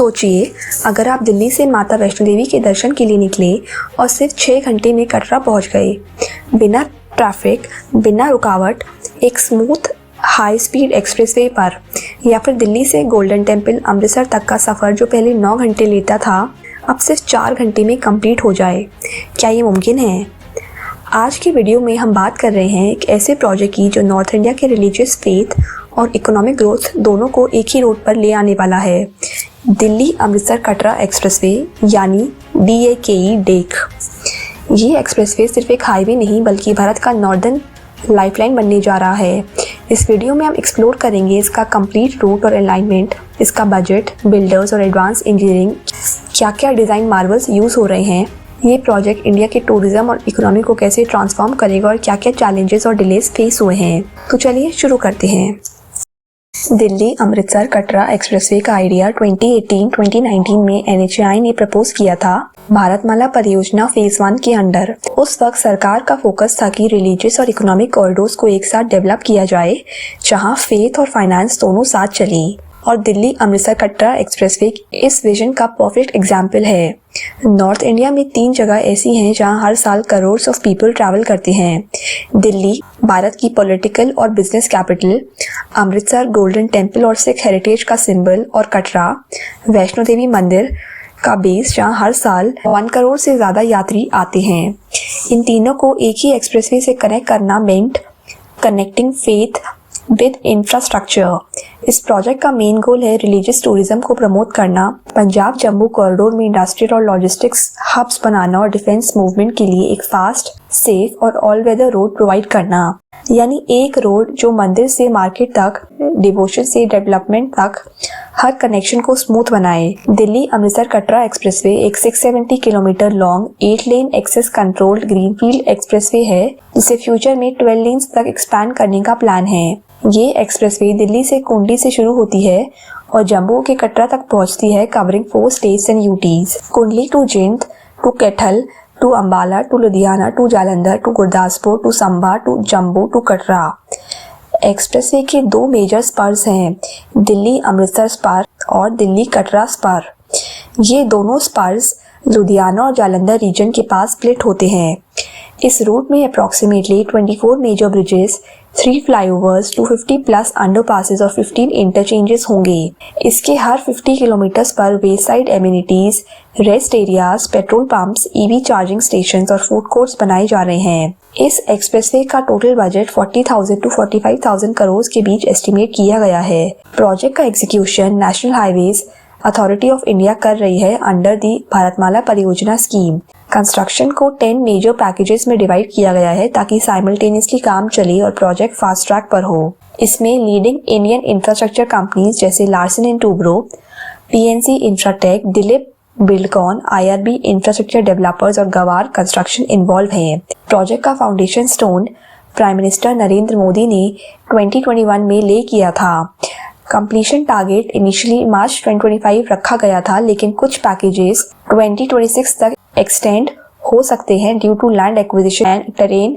सोचिए, अगर आप दिल्ली से माता वैष्णो देवी के दर्शन के लिए निकले और सिर्फ 6 घंटे में कटरा पहुंच गए, बिना ट्रैफिक, बिना रुकावट, एक स्मूथ हाई स्पीड एक्सप्रेसवे पर, या फिर दिल्ली से गोल्डन टेम्पल अमृतसर तक का सफ़र जो पहले 9 घंटे लेता था, अब सिर्फ 4 घंटे में कंप्लीट हो जाए। क्या ये मुमकिन है? आज की वीडियो में हम बात कर रहे हैं एक ऐसे प्रोजेक्ट की जो नॉर्थ इंडिया के रिलीजियस फेथ और इकोनॉमिक ग्रोथ दोनों को एक ही रोड पर ले आने वाला है। दिल्ली अमृतसर कटरा एक्सप्रेसवे यानी DAKE डेक। ये एक्सप्रेसवे सिर्फ एक हाईवे नहीं बल्कि भारत का नॉर्दर्न लाइफलाइन बनने जा रहा है। इस वीडियो में हम एक्सप्लोर करेंगे इसका कंप्लीट रूट और अलाइनमेंट, इसका बजट, बिल्डर्स और एडवांस इंजीनियरिंग, क्या क्या डिज़ाइन मार्वल्स यूज़ हो रहे हैं, ये प्रोजेक्ट इंडिया के टूरिज्म और इकोनॉमी को कैसे ट्रांसफॉर्म करेगा और क्या क्या चैलेंजेस और डिलेज फेस हुए हैं। तो चलिए शुरू करते हैं। दिल्ली अमृतसर कटरा एक्सप्रेसवे का आइडिया 2018-2019 में NHAI ने प्रपोज किया था भारतमाला परियोजना फेज 1 के अंडर। उस वक्त सरकार का फोकस था कि रिलीजियस और इकोनॉमिक कॉरिडोर्स को एक साथ डेवलप किया जाए, जहां फेथ और फाइनेंस दोनों साथ चले। और दिल्ली अमृतसर कटरा एक्सप्रेसवे इस विजन का परफेक्ट एग्जाम्पल है। नॉर्थ इंडिया में 3 जगह ऐसी हैं जहां हर साल करोड़ ऑफ पीपल ट्रैवल करते हैं। दिल्ली भारत की पॉलिटिकल और business capital, Amritsar golden temple और सिख हेरिटेज का सिंबल, और कटरा वैष्णो देवी मंदिर का बेस जहां हर साल 1 करोड़ से ज़्यादा यात्री आते हैं। इन तीनों को एक ही एक्सप्रेसवे से कनेक्ट करना मेंट कनेक्टिंग फेथ विद इंफ्रास्ट्रक्चर। इस प्रोजेक्ट का मेन गोल है रिलीजियस टूरिज्म को प्रमोट करना, पंजाब जम्मू कॉरिडोर में इंडस्ट्रियल और लॉजिस्टिक्स हब्स बनाना और डिफेंस मूवमेंट के लिए एक फास्ट, सेफ और ऑल वेदर रोड प्रोवाइड करना। यानी एक रोड जो मंदिर से मार्केट तक, डिवोशन से डेवलपमेंट तक हर कनेक्शन को स्मूथ बनाए। दिल्ली अमृतसर कटरा एक्सप्रेसवे एक 670 kilometre long 8 lane access controlled greenfield expressway है, जिसे फ्यूचर में 12 लेन्स तक एक्सपैंड करने का प्लान है। ये एक्सप्रेसवे दिल्ली से कुंडली से शुरू होती है और जम्मू के कटरा तक पहुंचती है, covering 4 states and UTs। Kundli to Jind to Kaithal to Ambala to Ludhiana to Jalandhar to Gurdaspur to Samba to Jammu to Katra. Expressway के 2 मेजर स्पर्स हैं, दिल्ली अमृतसर स्पर और दिल्ली कटरा स्पर। ये दोनों स्पर्स लुधियाना और जालंधर रीजन के पास स्प्लिट होते हैं। इस रूट में approximately 24 major bridges, 3 flyovers, 250 plus underpasses और 15 इंटरचेंजेस होंगे। इसके हर 50 किलोमीटर्स पर way side amenities, rest areas, petrol pumps, EV charging stations और फूड कोर्ट्स बनाए जा रहे हैं। इस एक्सप्रेसवे का टोटल बजट 40,000 to 45,000 करोड़ के बीच एस्टिमेट किया गया है। प्रोजेक्ट का execution national highways authority of India कर रही है अंडर दी भारतमाला परियोजना स्कीम। कंस्ट्रक्शन को 10 मेजर पैकेजेस में डिवाइड किया गया है ताकि साइमल्टेनियसली काम चले और प्रोजेक्ट फास्ट ट्रैक पर हो। इसमें लीडिंग इंडियन इंफ्रास्ट्रक्चर कंपनीज जैसे Larsen and Toubro, PNC Infratech, Dilip Buildcon, IRB infrastructure developers और गवार कंस्ट्रक्शन इन्वॉल्व हैं। प्रोजेक्ट का foundation stone prime minister Narendra Modi ने 2021 में ले किया था। कंप्लीशन टारगेट इनिशियली मार्च 2025 रखा गया था, लेकिन कुछ पैकेजेस 2026 तक एक्सटेंड हो सकते हैं due to land acquisition and terrain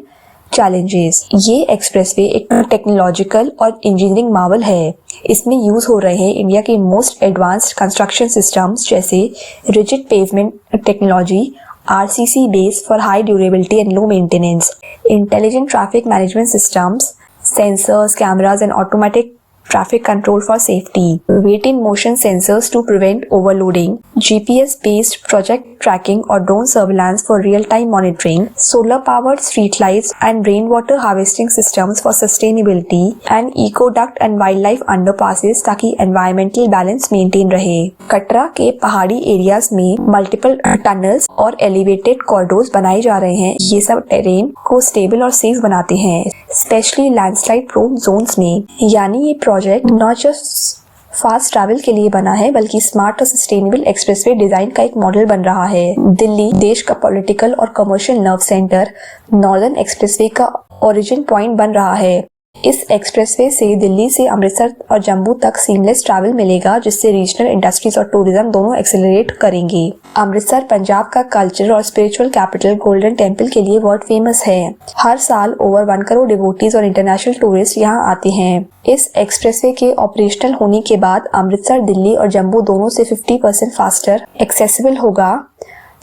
challenges. ये एक्सप्रेसवे एक टेक्नोलॉजिकल और इंजीनियरिंग मार्वल है। इसमें यूज हो रहे हैं इंडिया के मोस्ट एडवांस्ड कंस्ट्रक्शन सिस्टम्स जैसे rigid pavement technology, RCC base for high durability and low maintenance, intelligent traffic management systems, sensors, cameras and automatic traffic control for safety, weight in motion sensors to prevent overloading, GPS based project tracking or drone surveillance for real time monitoring, solar powered street lights and rainwater harvesting systems for sustainability, and eco duct and wildlife underpasses ताकि environmental balance maintain रहे। कटरा के पहाड़ी areas में multiple tunnels और elevated corridors बनाए जा रहे हैं। ये सब टेरेन को स्टेबल और सेफ बनाते हैं, स्पेशली लैंडस्लाइड प्रोन जोन्स में। यानी ये project not just fast travel के लिए बना है बल्कि स्मार्ट और सस्टेनेबल एक्सप्रेसवे डिजाइन का एक मॉडल बन रहा है। दिल्ली देश का पॉलिटिकल और commercial nerve centre, northern expressway का ओरिजिन पॉइंट बन रहा है इस एक्सप्रेसवे से दिल्ली से अमृतसर और जम्मू तक सीमलेस ट्रैवल मिलेगा, जिससे रीजनल इंडस्ट्रीज और टूरिज्म दोनों एक्सेलरेट करेंगे। अमृतसर पंजाब का कल्चरल और स्पिरिचुअल कैपिटल गोल्डन टेम्पल के लिए वर्ल्ड फेमस है। हर साल ओवर 1 करोड़ डिवोटीज और इंटरनेशनल टूरिस्ट यहाँ आते हैं। इस एक्सप्रेसवे के ऑपरेशनल होने के बाद अमृतसर, दिल्ली और जम्मू दोनों से 50% फास्टर एक्सेसिबल होगा,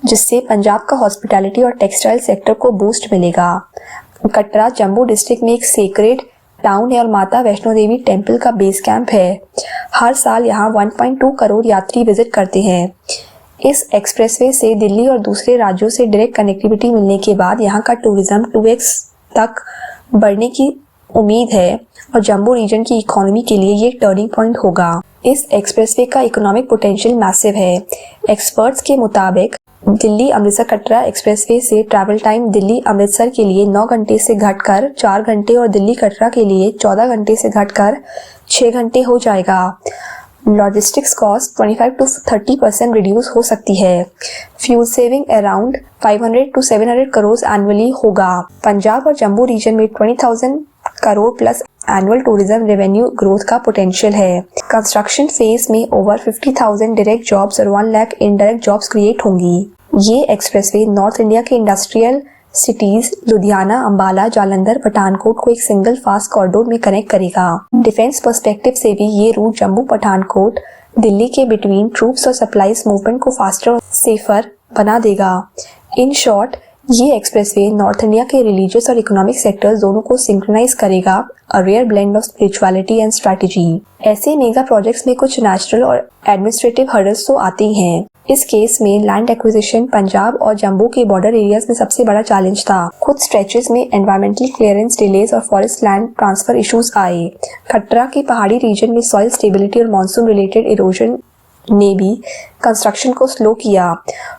जिससे पंजाब का हॉस्पिटैलिटी और टेक्सटाइल सेक्टर को बूस्ट मिलेगा। कटरा जम्मू डिस्ट्रिक्ट में एक सेक्रेड टाउन है और माता वैष्णो देवी टेम्पल का बेस कैंप है। हर साल यहाँ 1.2 करोड़ यात्री विजिट करते हैं। इस एक्सप्रेसवे से दिल्ली और दूसरे राज्यों से डायरेक्ट कनेक्टिविटी मिलने के बाद यहाँ का टूरिज्म 2x तक बढ़ने की उम्मीद है और जम्मू रीजन की इकोनॉमी के लिए ये टर्निंग पॉइंट होगा। इस एक्सप्रेसवे का इकोनॉमिक पोटेंशियल मैसिव है। एक्सपर्ट्स के मुताबिक दिल्ली अमृतसर कटरा एक्सप्रेसवे से ट्रैवल टाइम दिल्ली अमृतसर के लिए 9 घंटे से घटकर 4 घंटे और दिल्ली कटरा के लिए 14 घंटे से घटकर 6 घंटे हो जाएगा। लॉजिस्टिक्स कॉस्ट 25 to 30% रिड्यूस हो सकती है। Fuel saving around 500 to 700 crore annually होगा। पंजाब और जम्मू रीजन में 20,000 crore plus annual tourism revenue growth का पोटेंशियल है। कंस्ट्रक्शन फेज में ओवर 50,000 डायरेक्ट जॉब्स और 1 लाख इनडायरेक्ट जॉब्स क्रिएट होंगी। ये एक्सप्रेसवे नॉर्थ इंडिया के इंडस्ट्रियल सिटीज लुधियाना, अंबाला, जालंधर, पठानकोट को एक सिंगल फास्ट कॉरिडोर में कनेक्ट करेगा। डिफेंस पर्सपेक्टिव से भी ये रूट जम्मू पठानकोट दिल्ली के बिटवीन ट्रूप्स और सप्लाईज मूवमेंट को फास्टर और सेफर बना देगा। इन शॉर्ट, ये एक्सप्रेसवे नॉर्थ इंडिया के रिलीजियस और इकोनॉमिक सेक्टर्स दोनों को सिंक्रोनाइज करेगा, a rare blend of spirituality and strategy. ऐसे मेगा प्रोजेक्ट्स में कुछ नेचुरल और एडमिनिस्ट्रेटिव हर्डल्स तो आते ही हैं। इस केस में लैंड एक्विजिशन पंजाब और जम्मू के बॉर्डर एरियाज में सबसे बड़ा चैलेंज था। कुछ स्ट्रेचेस में एनवायरमेंटल क्लियरेंस डिलेज और फॉरेस्ट लैंड ट्रांसफर इश्यूज आए। कटरा के पहाड़ी रीजन में सॉइल स्टेबिलिटी और मानसून रिलेटेड इरोजन ने भी कंस्ट्रक्शन को स्लो किया।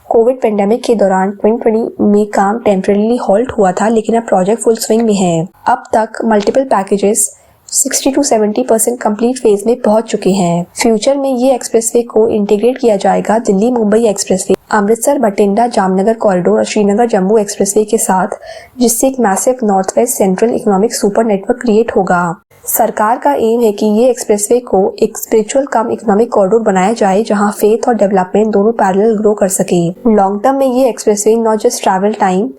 कोविड पेंडेमिक के दौरान 2020 में काम टेम्परेरीली हॉल्ट हुआ था, लेकिन अब प्रोजेक्ट फुल स्विंग में है। अब तक multiple packages 60 to 70% complete phase में पहुंच चुके हैं। फ्यूचर में ये एक्सप्रेसवे को इंटीग्रेट किया जाएगा दिल्ली मुंबई एक्सप्रेसवे, अमृतसर बठिंडा जामनगर कॉरिडोर और श्रीनगर जम्मू एक्सप्रेसवे के साथ, जिससे एक massive north west central economic super network create होगा। सरकार का एम है कि ये एक्सप्रेसवे को एक स्पिरिचुअल कम इकोनॉमिक कॉरिडोर बनाया जाए, जहां फेथ और डेवलपमेंट दोनों पैरेलल ग्रो कर सके। लॉन्ग टर्म में ये expressway not just travel time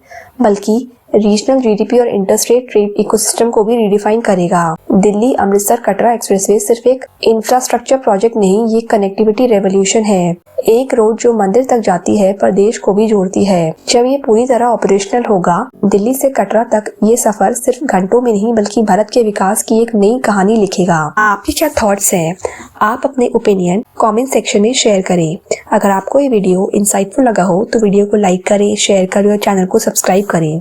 बल्कि रीजनल जीडीपी और इंटरस्टेट ट्रेड इकोसिस्टम को भी रिडिफाइन करेगा। दिल्ली अमृतसर कटरा एक्सप्रेसवे सिर्फ एक इंफ्रास्ट्रक्चर प्रोजेक्ट नहीं, ये कनेक्टिविटी रेवोल्यूशन है। एक रोड जो मंदिर तक जाती है पर देश को भी जोड़ती है। जब ये पूरी तरह ऑपरेशनल होगा, दिल्ली से कटरा तक ये सफर सिर्फ घंटों में नहीं बल्कि भारत के विकास की एक नई कहानी लिखेगा। आपके क्या थॉट्स हैं? आप अपने ओपिनियन कमेंट सेक्शन में शेयर करें। अगर आपको ये वीडियो इंसाइटफुल लगा हो तो वीडियो को लाइक करें, शेयर करें और चैनल को सब्सक्राइब करें।